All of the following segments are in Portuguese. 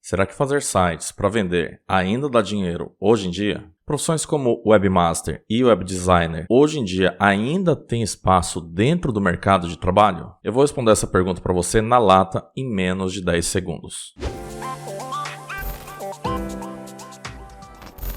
Será que fazer sites para vender ainda dá dinheiro hoje em dia? Profissões como Webmaster e Web Designer hoje em dia ainda tem espaço dentro do mercado de trabalho? Eu vou responder essa pergunta para você na lata em menos de 10 segundos.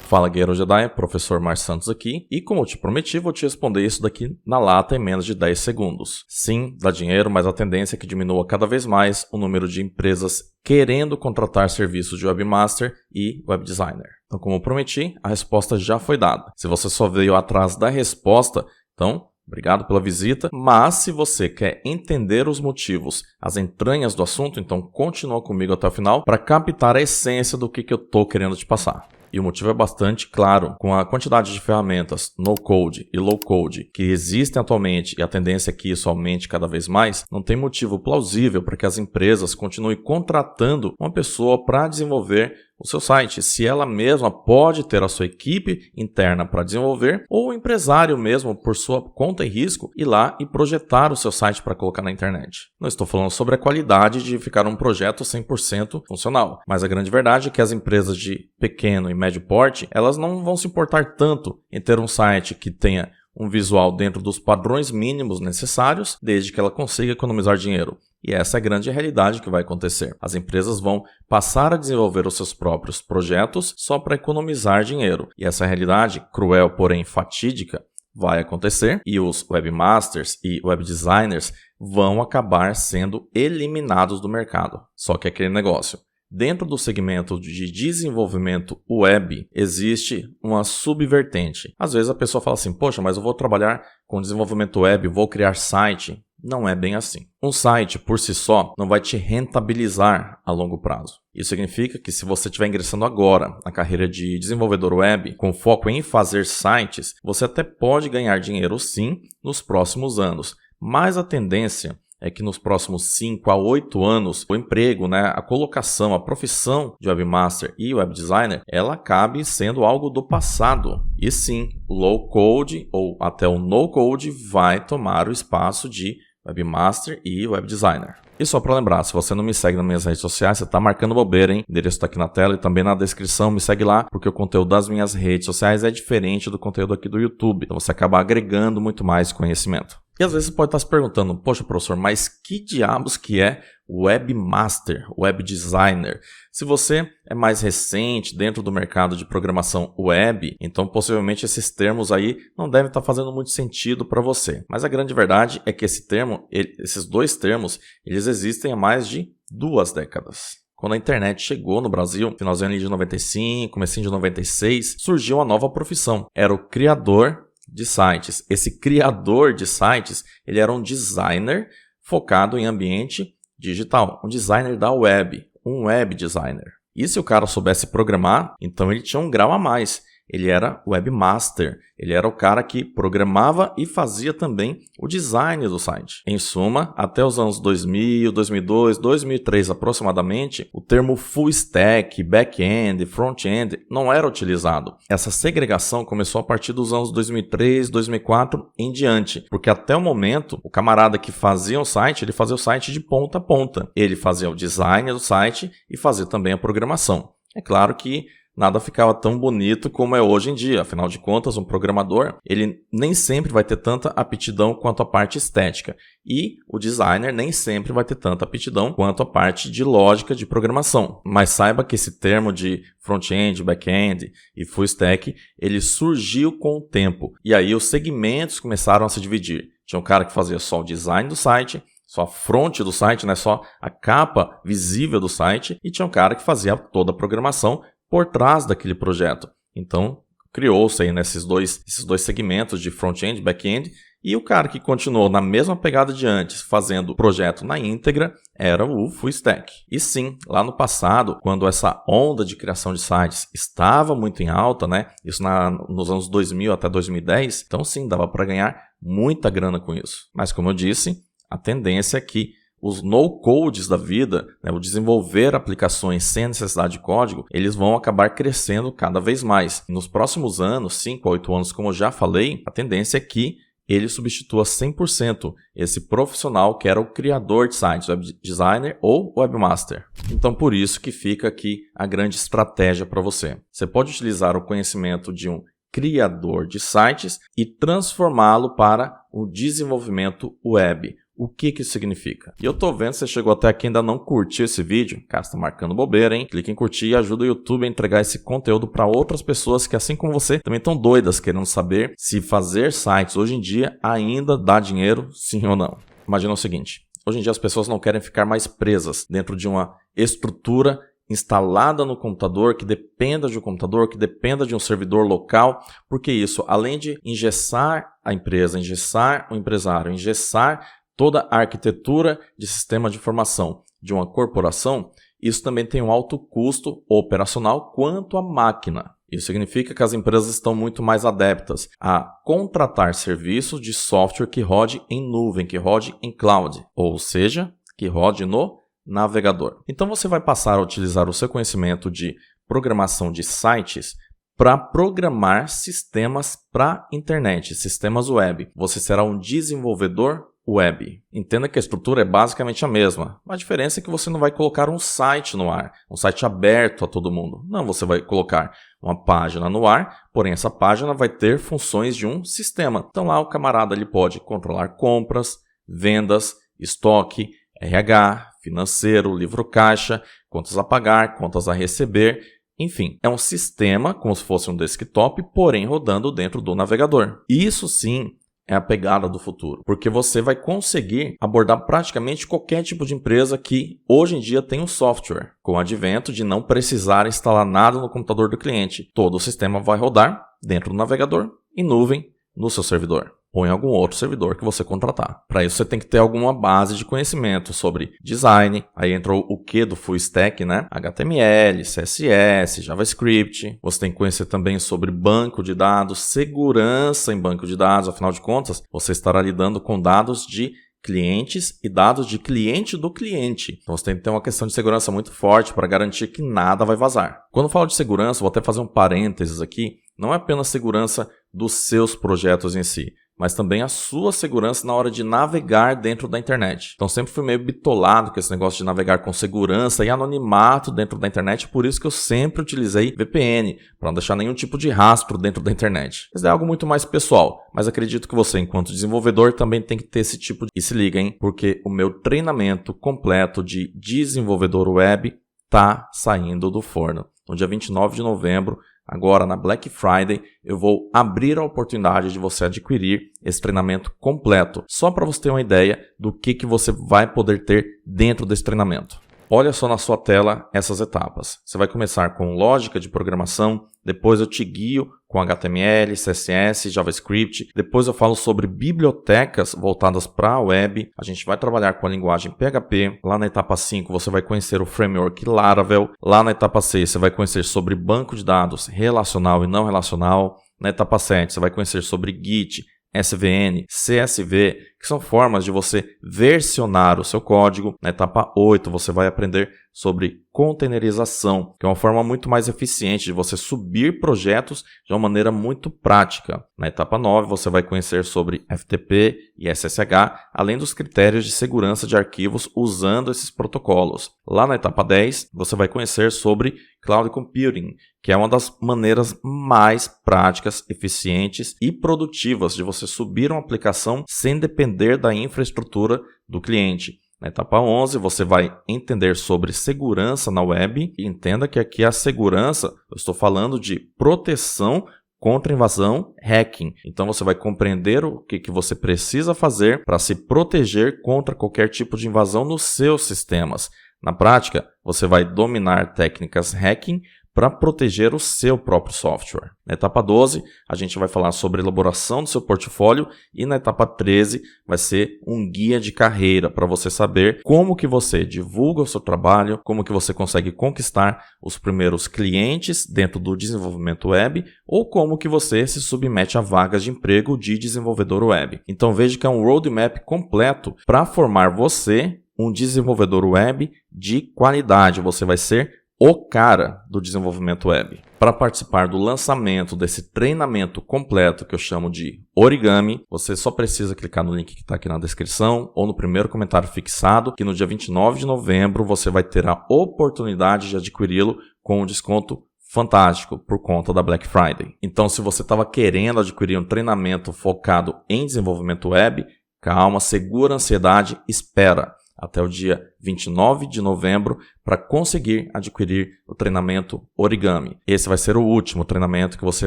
Fala Guerreiro Jedi, professor Márcio Santos aqui, e como eu te prometi, vou te responder isso daqui na lata em menos de 10 segundos. Sim, dá dinheiro, mas a tendência é que diminua cada vez mais o número de empresas querendo contratar serviços de Webmaster e Web Designer. Então, como eu prometi, a resposta já foi dada. Se você só veio atrás da resposta, então, obrigado pela visita, mas se você quer entender os motivos, as entranhas do assunto, então continua comigo até o final para captar a essência do que eu estou querendo te passar. E o motivo é bastante claro. Com a quantidade de ferramentas no-code e low-code que existem atualmente e a tendência é que isso aumente cada vez mais, não tem motivo plausível para que as empresas continuem contratando uma pessoa para desenvolver o seu site, se ela mesma pode ter a sua equipe interna para desenvolver, ou o empresário mesmo, por sua conta e risco, ir lá e projetar o seu site para colocar na internet. Não estou falando sobre a qualidade de ficar um projeto 100% funcional, mas a grande verdade é que as empresas de pequeno e médio porte, elas não vão se importar tanto em ter um site que tenha um visual dentro dos padrões mínimos necessários, desde que ela consiga economizar dinheiro. E essa é a grande realidade que vai acontecer. As empresas vão passar a desenvolver os seus próprios projetos só para economizar dinheiro. E essa realidade, cruel porém fatídica, vai acontecer e os webmasters e web designers vão acabar sendo eliminados do mercado. Só que é aquele negócio. Dentro do segmento de desenvolvimento web, existe uma subvertente. Às vezes a pessoa fala assim, poxa, mas eu vou trabalhar com desenvolvimento web, vou criar site. Não é bem assim. Um site, por si só, não vai te rentabilizar a longo prazo. Isso significa que se você estiver ingressando agora na carreira de desenvolvedor web, com foco em fazer sites, você até pode ganhar dinheiro sim nos próximos anos. Mas a tendência é que nos próximos 5 a 8 anos, o emprego, a colocação, a profissão de webmaster e web designer, ela acabe sendo algo do passado. E sim, o low code ou até o no code vai tomar o espaço de webmaster e web designer. E só para lembrar, se você não me segue nas minhas redes sociais, você está marcando bobeira, hein? O endereço está aqui na tela e também na descrição, me segue lá, porque o conteúdo das minhas redes sociais é diferente do conteúdo aqui do YouTube. Então você acaba agregando muito mais conhecimento. E às vezes você pode estar se perguntando, poxa professor, mas que diabos que é webmaster, web designer? Se você é mais recente dentro do mercado de programação web, então possivelmente esses termos aí não devem estar fazendo muito sentido para você. Mas a grande verdade é que esses dois termos, eles existem há mais de 2 décadas. Quando a internet chegou no Brasil, finalzinho de 95, comecinho de 96, surgiu uma nova profissão. Era o criador de sites. Esse criador de sites, ele era um designer focado em ambiente digital, um designer da web, um web designer. E se o cara soubesse programar, então ele tinha um grau a mais. Ele era webmaster, ele era o cara que programava e fazia também o design do site. Em suma, até os anos 2000, 2002, 2003 aproximadamente, o termo full stack, back-end, front-end não era utilizado. Essa segregação começou a partir dos anos 2003, 2004 em diante, porque até o momento, o camarada que fazia o site, ele fazia o site de ponta a ponta. Ele fazia o design do site e fazia também a programação. É claro que nada ficava tão bonito como é hoje em dia. Afinal de contas, um programador, ele nem sempre vai ter tanta aptidão quanto a parte estética. E o designer nem sempre vai ter tanta aptidão quanto a parte de lógica de programação. Mas saiba que esse termo de front-end, back-end e full stack, ele surgiu com o tempo. E aí os segmentos começaram a se dividir. Tinha um cara que fazia só o design do site, só a front do site, só a capa visível do site. E tinha um cara que fazia toda a programação por trás daquele projeto. Então, criou-se aí esses dois segmentos de front-end e back-end, e o cara que continuou na mesma pegada de antes, fazendo o projeto na íntegra, era o full stack. E sim, lá no passado, quando essa onda de criação de sites estava muito em alta, isso nos anos 2000 até 2010, então sim, dava para ganhar muita grana com isso. Mas como eu disse, a tendência é que os no-codes da vida, o desenvolver aplicações sem necessidade de código, eles vão acabar crescendo cada vez mais. Nos próximos anos, 5 a 8 anos, como eu já falei, a tendência é que ele substitua 100% esse profissional que era o criador de sites, web designer ou webmaster. Então por isso que fica aqui a grande estratégia para você. Você pode utilizar o conhecimento de um criador de sites e transformá-lo para o desenvolvimento web. O que isso significa? E eu tô vendo que você chegou até aqui e ainda não curtiu esse vídeo. Cara, você tá marcando bobeira, hein? Clique em curtir e ajuda o YouTube a entregar esse conteúdo para outras pessoas que, assim como você, também estão doidas querendo saber se fazer sites hoje em dia ainda dá dinheiro, sim ou não. Imagina o seguinte, hoje em dia as pessoas não querem ficar mais presas dentro de uma estrutura instalada no computador, que dependa de um computador, que dependa de um servidor local, porque isso, além de engessar a empresa, engessar o empresário, engessar toda a arquitetura de sistema de informação de uma corporação, isso também tem um alto custo operacional quanto à máquina. Isso significa que as empresas estão muito mais adeptas a contratar serviços de software que rode em nuvem, que rode em cloud, ou seja, que rode no navegador. Então você vai passar a utilizar o seu conhecimento de programação de sites para programar sistemas para internet, sistemas web. Você será um desenvolvedor web. Entenda que a estrutura é basicamente a mesma. A diferença é que você não vai colocar um site no ar, um site aberto a todo mundo. Não, você vai colocar uma página no ar, porém essa página vai ter funções de um sistema. Então lá o camarada ele pode controlar compras, vendas, estoque, RH, financeiro, livro caixa, contas a pagar, contas a receber, enfim, é um sistema como se fosse um desktop, porém rodando dentro do navegador. Isso sim é a pegada do futuro, porque você vai conseguir abordar praticamente qualquer tipo de empresa que hoje em dia tem um software, com o advento de não precisar instalar nada no computador do cliente. Todo o sistema vai rodar dentro do navegador, em nuvem, no seu servidor, ou em algum outro servidor que você contratar. Para isso você tem que ter alguma base de conhecimento sobre design, aí entra o que do full stack, né? HTML, CSS, JavaScript. Você tem que conhecer também sobre banco de dados, segurança em banco de dados, afinal de contas, você estará lidando com dados de clientes e dados de cliente do cliente. Então você tem que ter uma questão de segurança muito forte para garantir que nada vai vazar. Quando eu falo de segurança, vou até fazer um parênteses aqui, não é apenas segurança dos seus projetos em si, mas também a sua segurança na hora de navegar dentro da internet. Então sempre fui meio bitolado com esse negócio de navegar com segurança e anonimato dentro da internet, por isso que eu sempre utilizei VPN, para não deixar nenhum tipo de rastro dentro da internet. Isso é algo muito mais pessoal, mas acredito que você, enquanto desenvolvedor, também tem que ter esse tipo de... E se liga, hein? Porque o meu treinamento completo de desenvolvedor web está saindo do forno. No dia 29 de novembro, agora na Black Friday, eu vou abrir a oportunidade de você adquirir esse treinamento completo, só para você ter uma ideia do que você vai poder ter dentro desse treinamento. Olha só na sua tela essas etapas. Você vai começar com lógica de programação, depois eu te guio com HTML, CSS, JavaScript, depois eu falo sobre bibliotecas voltadas para a web, a gente vai trabalhar com a linguagem PHP, lá na etapa 5 você vai conhecer o framework Laravel, lá na etapa 6 você vai conhecer sobre banco de dados relacional e não relacional, na etapa 7 você vai conhecer sobre Git, SVN, CSV, que são formas de você versionar o seu código. Na etapa 8, você vai aprender sobre containerização, que é uma forma muito mais eficiente de você subir projetos de uma maneira muito prática. Na etapa 9, você vai conhecer sobre FTP e SSH, além dos critérios de segurança de arquivos usando esses protocolos. Lá na etapa 10, você vai conhecer sobre Cloud Computing, que é uma das maneiras mais práticas, eficientes e produtivas de você subir uma aplicação sem depender da infraestrutura do cliente. Na etapa 11, você vai entender sobre segurança na web e entenda que aqui a segurança, eu estou falando de proteção contra invasão, hacking. Então você vai compreender o que você precisa fazer para se proteger contra qualquer tipo de invasão nos seus sistemas. Na prática, você vai dominar técnicas hacking para proteger o seu próprio software. Na etapa 12, a gente vai falar sobre a elaboração do seu portfólio e na etapa 13 vai ser um guia de carreira para você saber como que você divulga o seu trabalho, como que você consegue conquistar os primeiros clientes dentro do desenvolvimento web ou como que você se submete a vagas de emprego de desenvolvedor web. Então veja que é um roadmap completo para formar você um desenvolvedor web de qualidade. Você vai ser o cara do desenvolvimento web. Para participar do lançamento desse treinamento completo que eu chamo de Origami, você só precisa clicar no link que está aqui na descrição ou no primeiro comentário fixado, que no dia 29 de novembro você vai ter a oportunidade de adquiri-lo com um desconto fantástico por conta da Black Friday. Então, se você estava querendo adquirir um treinamento focado em desenvolvimento web, calma, segura a ansiedade, espera até o dia 29 de novembro para conseguir adquirir o treinamento Origami. Esse vai ser o último treinamento que você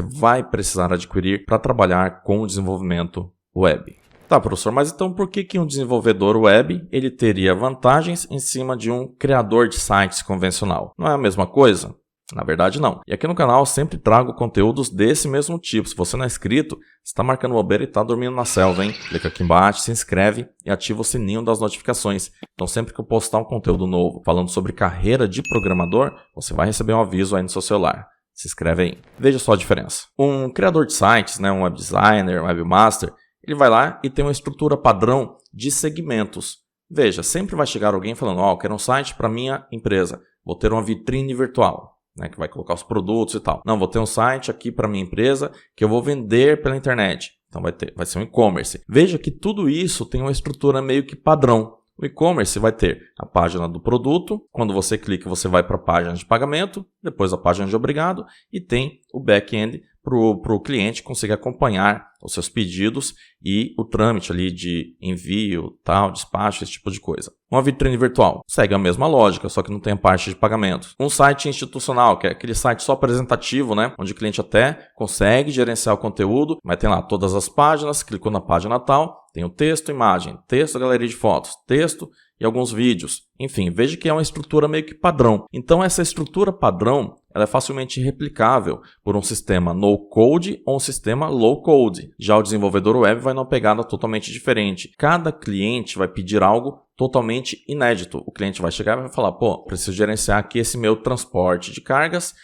vai precisar adquirir para trabalhar com o desenvolvimento web. Tá, professor, mas então por que um desenvolvedor web ele teria vantagens em cima de um criador de sites convencional? Não é a mesma coisa? Na verdade, não. E aqui no canal eu sempre trago conteúdos desse mesmo tipo. Se você não é inscrito, você está marcando bobeira e está dormindo na selva, hein? Clica aqui embaixo, se inscreve e ativa o sininho das notificações. Então sempre que eu postar um conteúdo novo falando sobre carreira de programador, você vai receber um aviso aí no seu celular. Se inscreve aí. Veja só a diferença. Um criador de sites, um web designer, um webmaster, ele vai lá e tem uma estrutura padrão de segmentos. Veja, sempre vai chegar alguém falando, eu quero um site para minha empresa. Vou ter uma vitrine virtual. Que vai colocar os produtos e tal. Não, vou ter um site aqui para minha empresa que eu vou vender pela internet. Então vai ser um e-commerce. Veja que tudo isso tem uma estrutura meio que padrão. O e-commerce vai ter a página do produto. Quando você clica, você vai para a página de pagamento, depois a página de obrigado e tem o back-end para o cliente conseguir acompanhar os seus pedidos e o trâmite ali de envio, despacho, esse tipo de coisa. Uma vitrine virtual segue a mesma lógica, só que não tem a parte de pagamentos. Um site institucional, que é aquele site só apresentativo, onde o cliente até consegue gerenciar o conteúdo, mas tem lá todas as páginas, clicou na página tal, tem o texto, imagem, texto, galeria de fotos, texto e alguns vídeos. Enfim, veja que é uma estrutura meio que padrão. Então essa estrutura padrão ela é facilmente replicável por um sistema no-code ou um sistema low-code. Já o desenvolvedor web vai numa pegada totalmente diferente. Cada cliente vai pedir algo totalmente inédito. O cliente vai chegar e vai falar, preciso gerenciar aqui esse meu transporte de cargas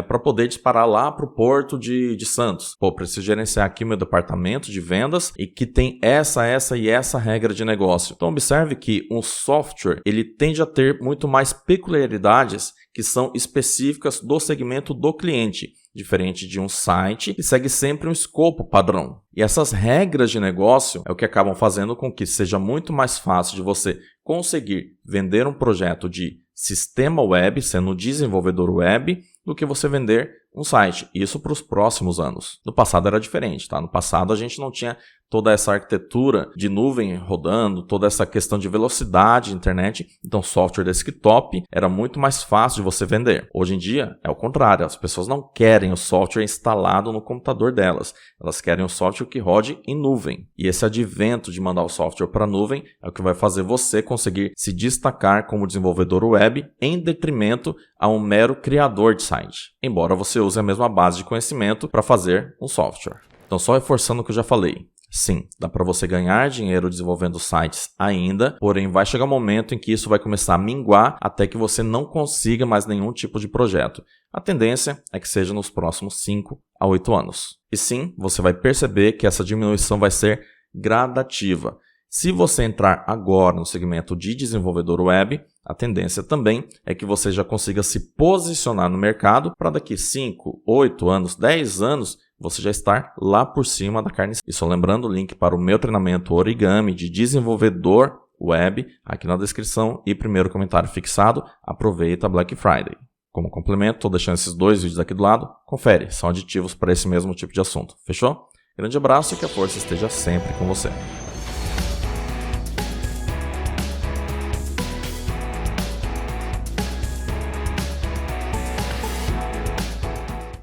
para poder disparar lá para o porto de Santos. Preciso gerenciar aqui o meu departamento de vendas e que tem essa e essa regra de negócio. Então observe que um software ele tende a ter muito mais peculiaridades que são específicas do segmento do cliente, diferente de um site que segue sempre um escopo padrão. E essas regras de negócio é o que acabam fazendo com que seja muito mais fácil de você conseguir vender um projeto de sistema web, sendo desenvolvedor web, do que você vender um site. Isso para os próximos anos. No passado era diferente, tá? No passado a gente não tinha toda essa arquitetura de nuvem rodando, toda essa questão de velocidade de internet. Então, software desktop era muito mais fácil de você vender. Hoje em dia, é o contrário. As pessoas não querem o software instalado no computador delas. Elas querem o software que rode em nuvem. E esse advento de mandar o software para a nuvem é o que vai fazer você conseguir se destacar como desenvolvedor web em detrimento a um mero criador de site. Embora você use a mesma base de conhecimento para fazer um software. Então, só reforçando o que eu já falei. Sim, dá para você ganhar dinheiro desenvolvendo sites ainda, porém vai chegar um momento em que isso vai começar a minguar até que você não consiga mais nenhum tipo de projeto. A tendência é que seja nos próximos 5 a 8 anos. E sim, você vai perceber que essa diminuição vai ser gradativa. Se você entrar agora no segmento de desenvolvedor web, a tendência também é que você já consiga se posicionar no mercado para daqui 5, 8 anos, 10 anos, você já estar lá por cima da carne. E só lembrando o link para o meu treinamento Origami de desenvolvedor web aqui na descrição e primeiro comentário fixado. Aproveita a Black Friday. Como complemento, estou deixando esses 2 vídeos aqui do lado. Confere, são aditivos para esse mesmo tipo de assunto. Fechou? Grande abraço e que a força esteja sempre com você.